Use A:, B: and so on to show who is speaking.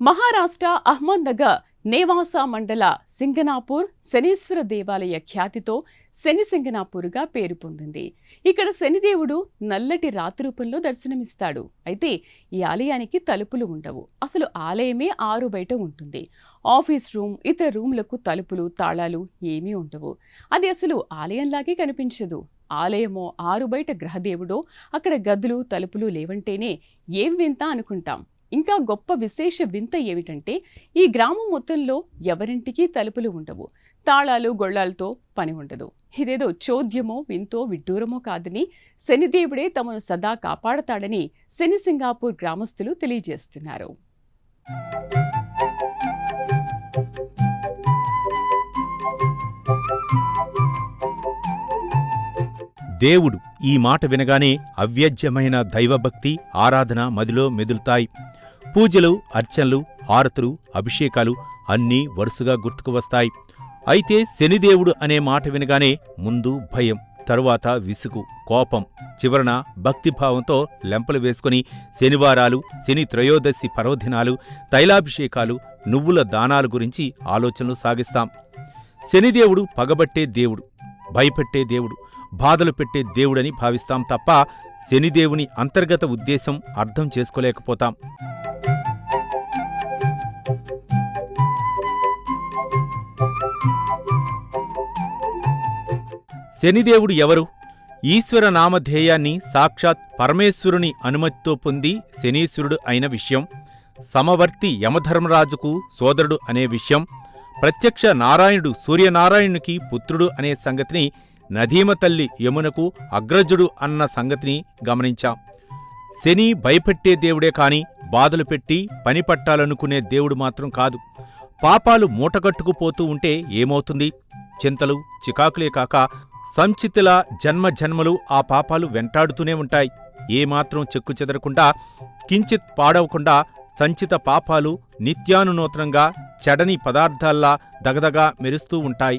A: మహారాష్ట్ర అహ్మద్నగర్ నేవాసా మండల సింగనాపూర్ శనీశ్వర దేవాలయ ఖ్యాతితో శని సింగనాపూర్గా పేరు పొందింది. ఇక్కడ శనిదేవుడు నల్లటి రాతి రూపంలో దర్శనమిస్తాడు. అయితే ఈ ఆలయానికి తలుపులు ఉండవు. అసలు ఆలయమే ఆరు బయట ఉంటుంది. ఆఫీస్ రూమ్, ఇతర రూమ్లకు తలుపులు, తాళాలు ఏమీ ఉండవు. అది అసలు ఆలయంలాగే కనిపించదు. ఆలయమో ఆరు బయట గ్రహదేవుడో అక్కడ గదులు, తలుపులు లేవంటేనే ఏం వింత అనుకుంటాం. ఇంకా గొప్ప విశేష వింత ఏమిటంటే ఈ గ్రామం మొత్తంలో ఎవరింటికి తలుపులు ఉండవు. తాళాలు, గొళ్ళాలతో పని ఉండదు. ఇదేదో చోద్యమో వింతో విడ్డూరమో కాదని శనిదేవుడే తమను సదా కాపాడతాడని శని సింగాపూర్ గ్రామస్తులు తెలియజేస్తున్నారు.
B: దేవుడు ఈ మాట వినగానే అవ్యాజ్యమైన దైవభక్తి, ఆరాధన మదిలో మెదులుతాయి. పూజలు, అర్చనలు, హారతులు, అభిషేకాలు అన్నీ వరుసగా గుర్తుకు వస్తాయి. అయితే శనిదేవుడు అనే మాట వినగానే ముందు భయం, తరువాత విసుగు, కోపం, చివరన భక్తిభావంతో లెంపలు వేసుకుని శనివారాలు, శని త్రయోదశి పర్వదినాలు, తైలాభిషేకాలు, నువ్వుల దానాల గురించి ఆలోచనలు సాగిస్తాం. శనిదేవుడు పగబట్టే దేవుడు, భయపెట్టే దేవుడు, బాధలు పెట్టే దేవుడని భావిస్తాం తప్ప శనిదేవుని అంతర్గత ఉద్దేశం అర్థం చేసుకోలేకపోతాం. శనిదేవుడు ఎవరు? ఈశ్వర నామధేయాన్ని సాక్షాత్ పరమేశ్వరుని అనుమతితో పొంది శనీశ్వరుడు అయిన విషయం, సమవర్తి యమధర్మరాజుకు సోదరుడు అనే విషయం, ప్రత్యక్ష నారాయణుడు సూర్యనారాయణునికి పుత్రుడు అనే సంగతిని, నదీమ తల్లి యమునకు అగ్రజుడు అన్న సంగతిని గమనించాం. శని భయపెట్టే దేవుడే కాని బాధలు పెట్టి పని పట్టాలనుకునే దేవుడు మాత్రం కాదు. పాపాలు మూటగట్టుకుపోతూ ఉంటే ఏమవుతుంది? చింతలు, చికాకులే కాక సంచితుల జన్మజన్మలు ఆ పాపాలు వెంటాడుతూనే ఉంటాయి. ఏమాత్రం చెక్కు చెదరకుండా, కించిత్ పాడవకుండా సంచిత పాపాలు నిత్యానునూతనంగా చెడని పదార్థాల్లా దగదగా మెరుస్తూ ఉంటాయి.